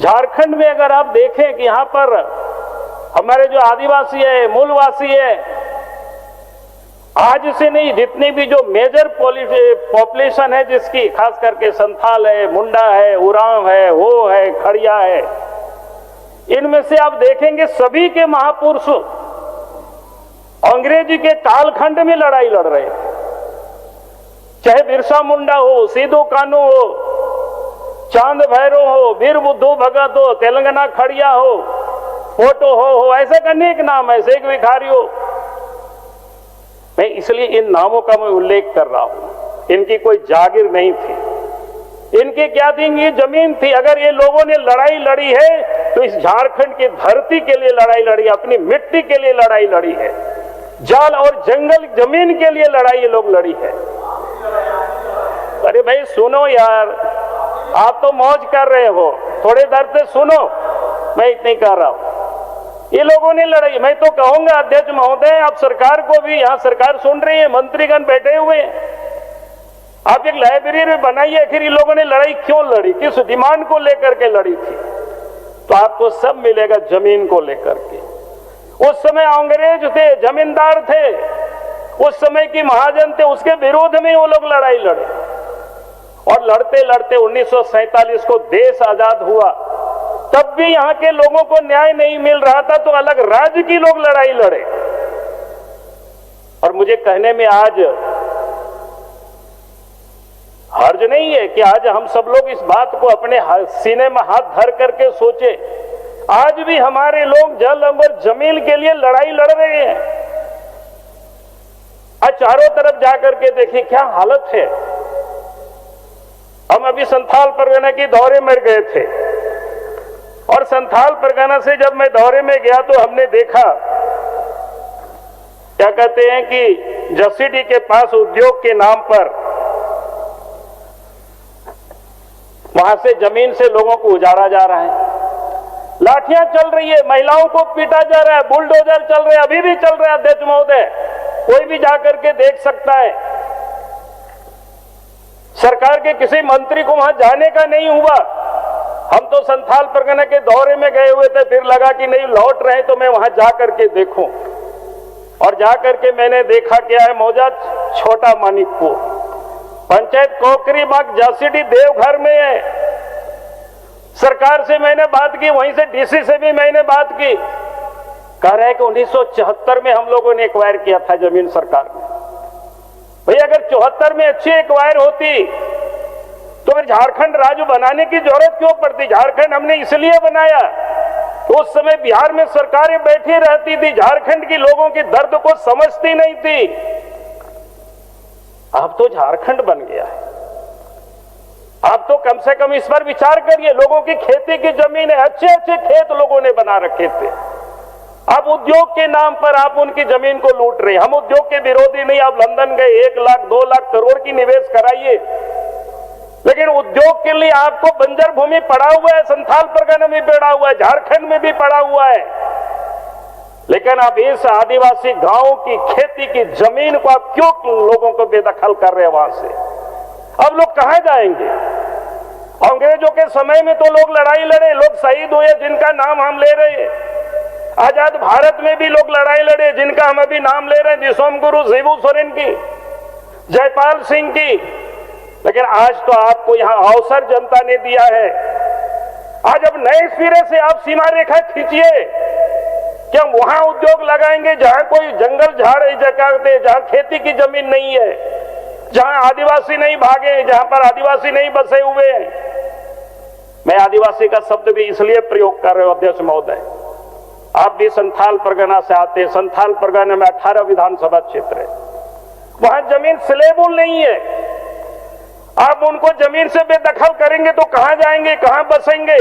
झारखंड में अगर आप देखें कि यहां पर हमारे जो आदिवासी है, मूलवासी है, आज से नहीं जितनी भी जो मेजर पॉपुलेशन है जिसकी, खास करके संथाल है, मुंडा है, उरांव है, हो है, खड़िया है, इनमें से आप देखेंगे सभी के महापुरुष अंग्रेजी के कालखंड में लड़ाई लड़ रहे थे। चाहे बिरसा मुंडा हो, सिद्धू कान्हू हो, चांद भैरव हो, वीर बुद्धू भगत हो, तेलंगाना खड़िया हो, फोटो हो, ऐसे का अनेक नाम है, शेख भिखारी हो। मैं इसलिए इन नामों का मैं उल्लेख कर रहा हूं। इनकी कोई जागीर नहीं थी, इनकी क्या थी, ये जमीन थी। अगर ये लोगों ने लड़ाई लड़ी है तो इस झारखंड की धरती के लिए लड़ाई लड़ी, अपनी मिट्टी के लिए लड़ाई लड़ी है, जल और जंगल जमीन के लिए लड़ाई ये लोग लड़ी है। अरे भाई सुनो यार, आप तो मौज कर रहे हो, थोड़े देर से सुनो, मैं इतनी कर रहा हूं। ये लोगों ने लड़ाई, मैं तो कहूंगा अध्यक्ष महोदय, आप सरकार को भी, यहां सरकार सुन रही है, मंत्रीगण बैठे हुए हैं, आप एक लाइब्रेरी बनाइए, आखिर ये लोगों ने लड़ाई क्यों लड़ी, किस डिमांड को लेकर के लड़ी थी, तो आपको सब मिलेगा जमीन को लेकर के। उस समय अंग्रेज थे, जमींदार थे, उस समय की महाजन थे, उसके विरोध में वो लोग लड़ाई लड़े। और लड़ते लड़ते 1947 को देश आजाद हुआ, तब भी यहां के लोगों को न्याय नहीं मिल रहा था, तो अलग राज्य की लोग लड़ाई लड़े। और मुझे कहने में आज हर्ज नहीं है कि आज हम सब लोग इस बात को अपने सीने में हाथ धर करके सोचे, आज भी हमारे लोग जल और जमीन के लिए लड़ाई लड़ रहे हैं। आज चारों तरफ जाकर के देखिए क्या हालत है। हम अभी संथाल परगना के दौरे में गए थे, और संथाल परगना से जब मैं दौरे में गया तो हमने देखा, क्या कहते हैं कि जसीडी के पास उद्योग के नाम पर वहां से जमीन से लोगों को उजाड़ा जा रहा है, लाठियां चल रही है, महिलाओं को पीटा जा रहा है, बुलडोजर चल रहे हैं, अभी भी चल रहे हैं अध्यक्ष महोदय, कोई भी जाकर के देख सकता है। सरकार के किसी मंत्री को वहां जाने का नहीं हुआ। हम तो संथाल परगना के दौरे में गए हुए थे, फिर लगा कि नहीं लौट रहे तो मैं वहां जाकर के देखूं, और जाकर के मैंने देखा क्या है मौजा, छोटा मानिकपुर पंचायत कोकरीबाग जसीडी देवघर में है। सरकार से मैंने बात की, वहीं से डीसी से भी मैंने बात की, कह रहे हैं कि 1974 में हम लोगों ने एक्वायर किया था जमीन सरकार ने। भाई अगर 74 में अच्छी एक्वायर होती तो फिर झारखंड राज्य बनाने की जरूरत क्यों पड़ती। झारखंड हमने इसलिए बनाया, तो उस समय बिहार में सरकारें बैठी रहती थी, झारखंड के लोगों की दर्द को समझती नहीं थी। अब तो झारखंड बन गया है, आप तो कम से कम इस पर विचार करिए। लोगों की खेती की जमीन है, अच्छे अच्छे खेत लोगों ने बना रखे थे, आप उद्योग के नाम पर आप उनकी जमीन को लूट रहे। हम उद्योग के विरोधी नहीं, आप लंदन गए 1 लाख 2 लाख करोड़ की निवेश कराइए, लेकिन उद्योग के लिए आपको बंजर भूमि पड़ा हुआ है, संथाल परगना में पड़ा हुआ है, झारखंड में भी पड़ा हुआ है, लेकिन आप इस आदिवासी गांव की खेती की जमीन को आप क्यों लोगों को बेदखल कर रहे हैं वहां से। अब लोग कहां जाएंगे। अंग्रेजों के समय में तो लोग लड़ाई लड़े, लोग शहीद हुए जिनका नाम हम ले रहे हैं। आजाद भारत में भी लोग लड़ाई लड़े जिनका हम अभी नाम ले रहे हैं, दिसोम गुरु शिबू सोरेन की, जयपाल सिंह की। लेकिन आज तो आपको यहां अवसर जनता ने दिया है, आज अब नए सिरे से आप सीमा रेखा खींचिए कि हम वहां उद्योग लगाएंगे जहां कोई जंगल झाड़ जगह, जहां खेती की जमीन नहीं है, जहां आदिवासी नहीं भागे, जहां पर आदिवासी नहीं बसे हुए हैं। मैं आदिवासी का शब्द भी इसलिए प्रयोग कर रहे हूं अध्यक्ष महोदय, आप भी संथाल परगना से आते हैं। संथाल परगना में 18 विधानसभा क्षेत्र है, वहां जमीन स्लेबुल नहीं है। आप उनको जमीन से बेदखल करेंगे तो कहां जाएंगे, कहां बसेंगे।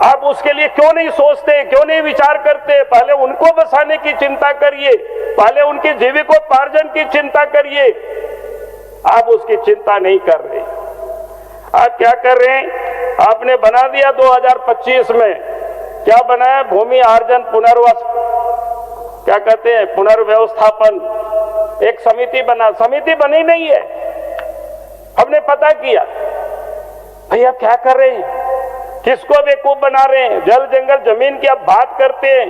आप उसके लिए क्यों नहीं सोचते, क्यों नहीं विचार करते। पहले उनको बसाने की चिंता करिए, पहले उनकी जीविकोपार्जन की चिंता करिए। आप उसकी चिंता नहीं कर रहे। आप क्या कर रहे हैं, आपने बना दिया 2025 में, क्या बनाया, भूमि अर्जन पुनर्वास, क्या कहते हैं, पुनर्व्यवस्थापन, एक समिति बना। समिति बनी नहीं है, हमने पता किया। भैया क्या कर रहे हैं, किसको बेवकूफ बना रहे हैं? जल जंगल जमीन की अब बात करते हैं,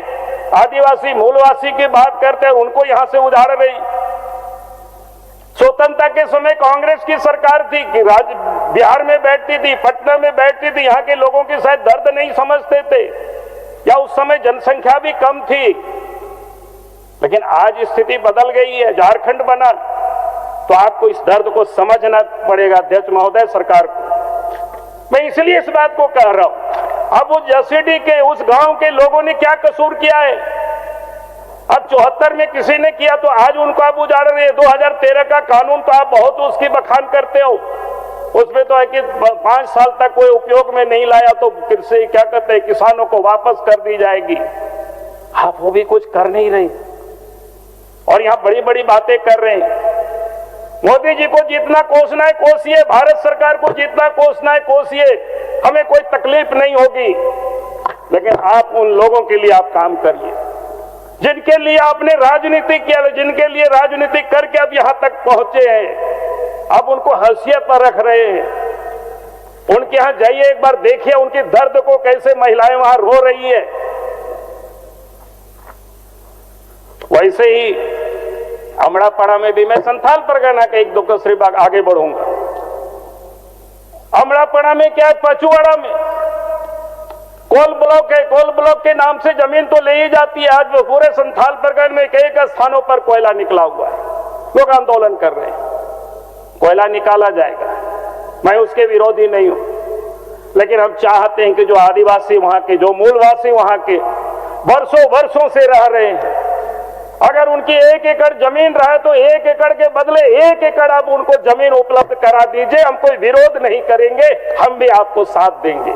आदिवासी मूलवासी की बात करते हैं, उनको यहां से उधार रहे हैं। स्वतंत्रता के समय कांग्रेस की सरकार थी कि बिहार में बैठती थी, पटना में बैठती थी, यहां के लोगों की शायद दर्द नहीं समझते थे, या उस समय जनसंख्या भी कम थी। लेकिन आज स्थिति बदल गई है, झारखंड बना, तो आपको इस दर्द को समझना पड़ेगा अध्यक्ष महोदय, सरकार को। मैं इसलिए इस बात को कह रहा हूं, अब उस जसीडीह के उस गांव के लोगों ने क्या कसूर किया है? अब 74 में किसी ने किया तो आज उनको आप उजाड़ रहे हैं। 2013 का कानून तो आप बहुत उसकी बखान करते हो, उसमें तो है कि 5 साल तक कोई उपयोग में नहीं लाया तो फिर से क्या कहते हैं, किसानों को वापस कर दी जाएगी। आप वो भी कुछ कर नहीं रहे और यहां बड़ी बड़ी बातें कर रहे हैं। मोदी जी को जितना कोसना है कोसिए, भारत सरकार को जितना कोसना है कोसिए, हमें कोई तकलीफ नहीं होगी। लेकिन आप उन लोगों के लिए आप काम करिए जिनके लिए आपने राजनीति किया, जिनके लिए राजनीति करके अब यहां तक पहुंचे हैं। अब उनको हाशिए पर रख रहे हैं। उनके यहां जाइए, एक बार देखिए उनकी दर्द को, कैसे महिलाएं वहां रो रही है। वैसे ही अमड़ापाड़ा में भी मैं संथाल परगना के 1-2 कसरी बाग आगे बढ़ूंगा। अमड़ापाड़ा में क्या है, पचुवाड़ा में कोल ब्लॉक है, कोल ब्लॉक के नाम से जमीन तो ले ही जाती है। आज वो पूरे संथाल परगना में कई स्थानों पर कोयला निकला हुआ है, लोग आंदोलन कर रहे हैं, कोयला निकाला जाएगा। मैं उसके विरोधी नहीं हूं, लेकिन हम चाहते हैं कि जो आदिवासी वहां के, जो मूलवासी वहां के वर्षों वर्षों से रह रहे हैं, अगर उनकी 1 एकड़ जमीन रहे तो 1 एकड़ के बदले 1 एकड़ आप उनको जमीन उपलब्ध करा दीजिए। हम कोई विरोध नहीं करेंगे, हम भी आपको साथ देंगे।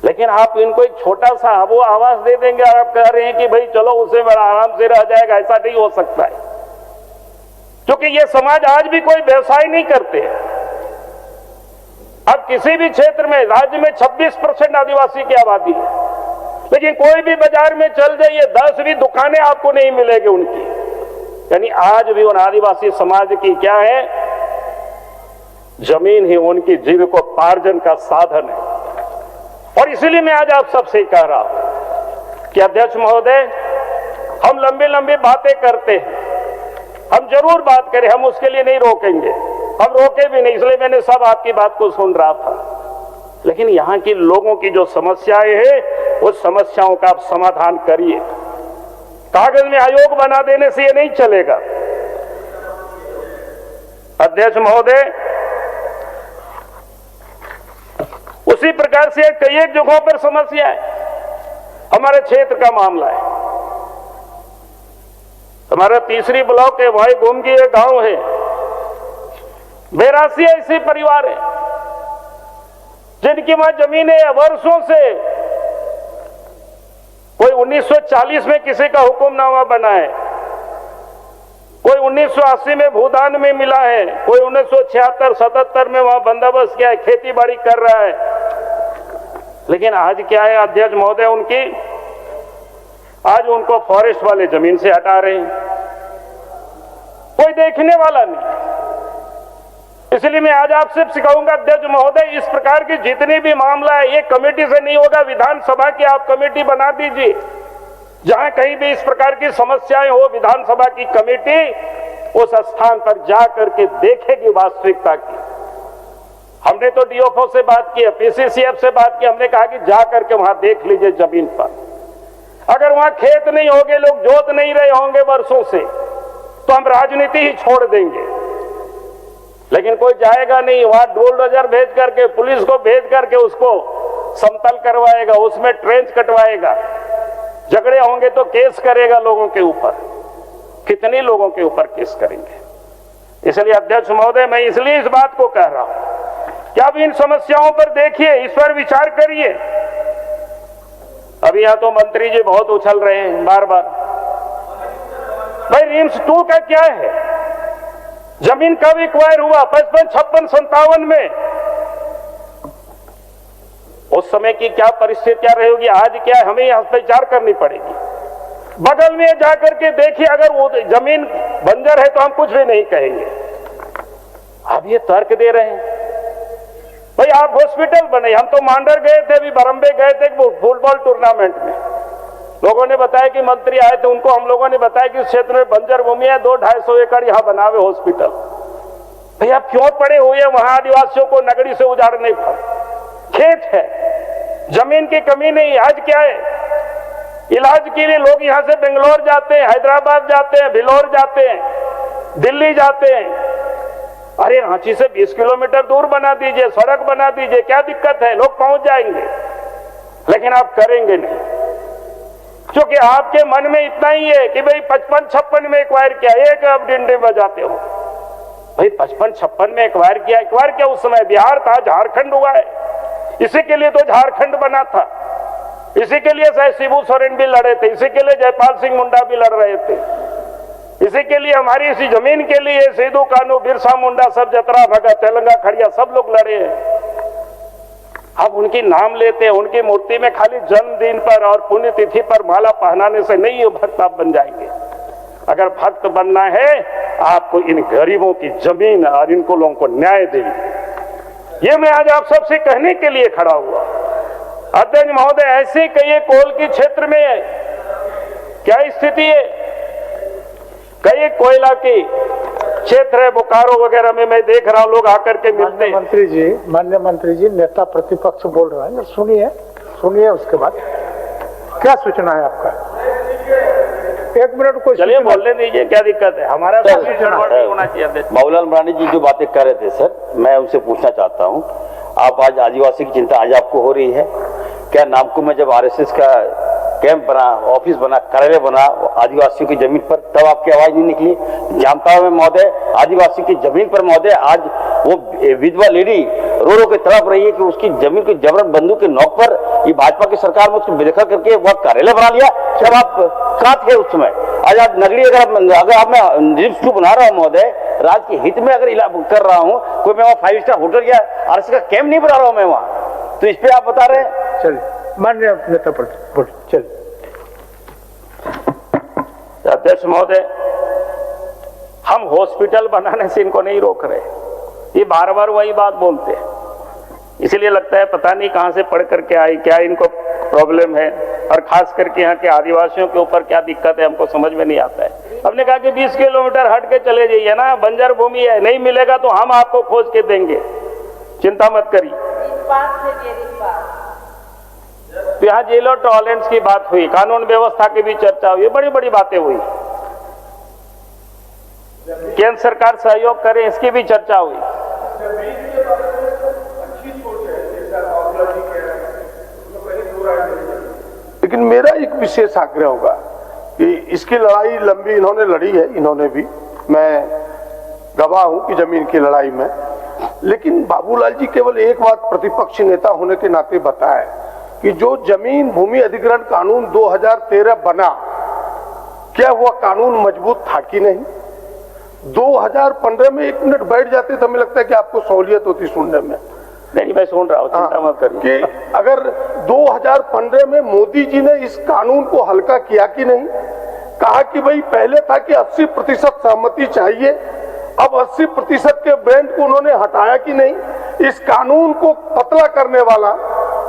लेकिन आप इनको एक छोटा सा वो आवास दे देंगे और आप कह रहे हैं कि भाई चलो उसे बड़ा आराम से रह जाएगा, ऐसा नहीं हो सकता है। क्योंकि ये समाज आज भी कोई व्यवसाय नहीं करते। अब किसी भी क्षेत्र में, राज्य में 26% आदिवासी की आबादी है, लेकिन कोई भी बाजार में चल जाइए 10 भी दुकानें आपको नहीं मिलेगी उनकी। यानी आज भी उन आदिवासी समाज की क्या है, जमीन ही उनकी जीविकोपार्जन का साधन है। और इसीलिए मैं आज आप सबसे कह रहा हूं कि अध्यक्ष महोदय, हम लंबी लंबी बातें करते हैं, हम जरूर बात करें, हम उसके लिए नहीं रोकेंगे, हम रोके भी नहीं, इसलिए मैंने सब आपकी बात को सुन रहा था। लेकिन यहां के लोगों की जो समस्याएं हैं, उस समस्याओं का आप समाधान करिए। कागज में आयोग बना देने से ये नहीं चलेगा। अध्यक्ष महोदय, उसी प्रकार से कई एक जगहों पर समस्या है। हमारे क्षेत्र का मामला है, हमारा 3री ब्लॉक है, वही गुमगी एक गांव है, 82 ऐसे परिवार है जिनकी वहां जमीनें वर्षों से, कोई 1940 में किसी का हुक्मनामा बना है, कोई 1980 में भूदान में मिला है, कोई 1976-77 में वहां बंदोबस्त किया है, खेती बाड़ी कर रहा है। लेकिन आज क्या है अध्यक्ष महोदय, उनकी आज उनको फॉरेस्ट वाले जमीन से हटा रहे हैं, कोई देखने वाला नहीं। इसलिए मैं आज आपसे सिखाऊंगा अध्यक्ष महोदय, इस प्रकार की जितनी भी मामला है ये कमेटी से नहीं होगा, विधानसभा की आप कमेटी बना दीजिए। जहां कहीं भी इस प्रकार की समस्याएं हो, विधानसभा की कमेटी उस स्थान पर जा करके देखेगी वास्तविकता की। हमने तो डीएफओ से बात की है, पीसीसीएफ से बात की, हमने कहा कि जा करके वहां देख लीजिए जमीन पर। अगर वहां खेत नहीं होंगे, लोग जोत नहीं रहे होंगे वर्षों से, तो हम राजनीति ही छोड़ देंगे। लेकिन कोई जाएगा नहीं, वहां बुलडोजर भेज करके, पुलिस को भेज करके उसको समतल करवाएगा, उसमें ट्रेंच कटवाएगा, झगड़े होंगे तो केस करेगा लोगों के ऊपर। कितने लोगों के ऊपर केस करेंगे? इसलिए अध्यक्ष महोदय, मैं इसलिए इस बात को कह रहा हूं कि अब इन समस्याओं पर देखिए, इस पर विचार करिए। अभी यहां तो मंत्री जी बहुत उछल रहे हैं बार बार, भाई रिम्स 2 का क्या है? जमीन कब एक्वायर हुआ? 55, 56, 57 में। उस समय की क्या परिस्थितियां रहेगी, आज क्या है, हमें यहां विचार करनी पड़ेगी। बगल में जाकर के देखिए, अगर वो जमीन बंजर है तो हम कुछ भी नहीं कहेंगे। अब ये तर्क दे रहे हैं, भाई आप हॉस्पिटल बने, हम तो मांडर गए थे, अभी बरम्बे गए थे फुटबॉल टूर्नामेंट में, लोगों ने बताया कि मंत्री आए थे, उनको हम लोगों ने बताया कि इस क्षेत्र में बंजर भूमि है, 200-250 एकड़ यहाँ बनावे हॉस्पिटल। भैया क्यों पड़े हुए वहां आदिवासियों को नगरी से उजाड़ने पर? खेत है, जमीन की कमी नहीं। आज क्या है, इलाज के लिए लोग यहां से बेंगलोर जाते हैं, हैदराबाद जाते हैं, भिलौर जाते हैं, दिल्ली जाते हैं। अरे रांची से 20 किलोमीटर दूर बना दीजिए, सड़क बना दीजिए, क्या दिक्कत है, लोग पहुंच जाएंगे। लेकिन आप करेंगे नहीं, क्योंकि आपके मन में इतना ही है कि भाई 55-56 में एक्वायर किया, एक अब डिंडे बजाते हो। भाई 55-56 में एक्वायर किया उस समय बिहार था, झारखंड हुआ है। इसी के लिए तो झारखंड बना था, इसी के लिए शायद शिबू सोरेन भी लड़े थे, इसी के लिए जयपाल सिंह मुंडा भी लड़ रहे थे, इसी के लिए हमारी इसी जमीन के लिए सिद्धू कानू, बिरसा मुंडा, सब जतरा भगत, तेलंगा खड़िया सब लोग लड़े हैं। अब उनकी नाम लेते हैं, उनकी मूर्ति में खाली जन्मदिन पर और पुण्यतिथि पर माला पहनाने से नहीं ये भक्त आप बन जाएंगे। अगर भक्त बनना है आपको इन गरीबों की जमीन और इनको लोगों को न्याय देंगे। ये मैं आज आप सबसे कहने के लिए खड़ा हुआ। अध्यक्ष महोदय, ऐसे कई कोल के क्षेत्र में क्या स्थिति है, कई कोयला की क्षेत्र है, बोकारो वगैरह में मैं देख रहा हूं लोग आकर के मिलते हैं। माननीय मंत्री जी, नेता प्रतिपक्ष बोल रहा है, सुनिए उसके बाद क्या सूचना है आपका? 1 मिनट को चलिए बोलने दीजिए, क्या दिक्कत है, हमारा होना चाहिए। बाबूलाल मरांडी जी जो बातें कर रहे थे सर, मैं उनसे पूछना चाहता हूं, आप आज आदिवासी की चिंता आज आपको हो रही है क्या? नामकुम में जब आरएसएस का कैंप बना, ऑफिस बना, कार्यालय बना आदिवासियों की जमीन पर, तब आपकी आवाज नहीं निकली? जामताड़ा में महोदय आदिवासी की जमीन पर महोदय आज वो विधवा लेडी रो रो के तड़प रही है कि उसकी जमीन को जबरन बंदूक के नोक पर ये भाजपा की सरकार में उसको बेदखल करके वह कार्यालय बना लिया। जब आप कहाँ थे उस समय? आज आप नगरी अगर आप मैं ड्रीम्स 2 बना रहा हूँ महोदय, राज्य के हित में अगर कर रहा हूँ, कोई मैं वहाँ 5 स्टार होटल या आरएसएस का कैंप नहीं बना रहा हूँ मैं वहाँ, तो इस पे आप बता रहे हैं? चलिए माननीय नेता बोल चलिए। अध्यक्ष महोदय, हम हॉस्पिटल बनाने से इनको नहीं रोक रहे, ये बार बार वही बात बोलते हैं, इसलिए लगता है पता नहीं कहां से पढ़ करके आई, क्या इनको प्रॉब्लम है, और खास करके यहाँ के आदिवासियों के ऊपर क्या दिक्कत है हमको समझ में नहीं आता है। हमने कहा कि 20 किलोमीटर हट के चले जाइए ना, बंजर भूमि है, नहीं मिलेगा तो हम आपको खोज के देंगे, चिंता मत करिए। तो यहाँ जेलो टॉयलेट्स की बात हुई, कानून व्यवस्था की भी चर्चा हुई, बड़ी बड़ी बातें हुई, केंद्र सरकार सहयोग करे इसकी भी चर्चा हुई। लेकिन मेरा एक विशेष आग्रह होगा कि इसकी लड़ाई लंबी इन्होंने लड़ी है, इन्होंने भी, मैं गवाह हूं कि जमीन की लड़ाई में, लेकिन बाबूलाल जी केवल एक बात प्रतिपक्ष नेता होने के नाते बताए कि जो जमीन भूमि अधिग्रहण कानून 2013 बना, क्या वह कानून मजबूत था कि नहीं? 2015 में 1 मिनट बैठ जाते तो हमें लगता है कि आपको सहूलियत होती सुनने में। नहीं, मैं सुन रहा हूँ, चिंता मत करिए। कि अगर 2015 में मोदी जी ने इस कानून को हल्का किया कि नहीं, कहा कि भाई पहले था कि 80% सहमति चाहिए, अब 80% के बैंड को उन्होंने हटाया कि नहीं? इस कानून को पतला करने वाला,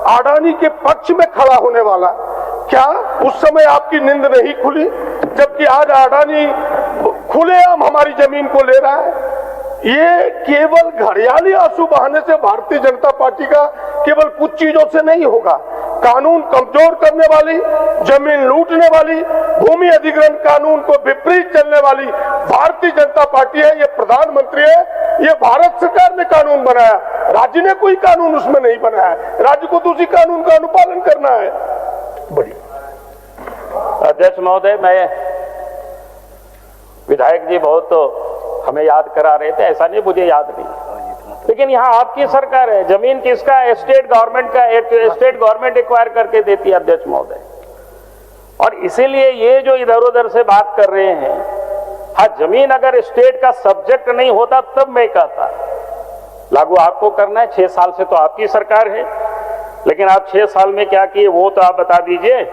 अडानी के पक्ष में खड़ा होने वाला, क्या उस समय आपकी नींद नहीं खुली? जबकि आज अडानी खुलेआम हमारी जमीन को ले रहा है। ये केवल घड़ियाली आंसू बहाने से भारतीय जनता पार्टी का केवल कुछ चीजों से नहीं होगा। कानून कमजोर करने वाली, जमीन लूटने वाली, भूमि अधिग्रहण कानून को विपरीत चलने वाली भारतीय जनता पार्टी है, ये प्रधानमंत्री है, ये भारत सरकार ने कानून बनाया, राज्य ने कोई कानून उसमें नहीं बनाया, राज्य को तो उसी कानून का अनुपालन करना है। बढ़िया। अध्यक्ष महोदय, मैं विधायक जी बहुत तो हमें याद करा रहे थे, ऐसा नहीं मुझे याद नहीं, लेकिन यहाँ आपकी सरकार है, जमीन किसका? स्टेट गवर्नमेंट का, स्टेट गवर्नमेंट एक्वायर करके देती है अध्यक्ष महोदय। और इसीलिए ये जो इधर उधर से बात कर रहे हैं, हाँ जमीन अगर स्टेट का सब्जेक्ट नहीं होता तब मैं कहता लागू आपको करना है। 6 साल से तो आपकी सरकार है, लेकिन आप 6 साल में क्या किए वो तो आप बता दीजिए।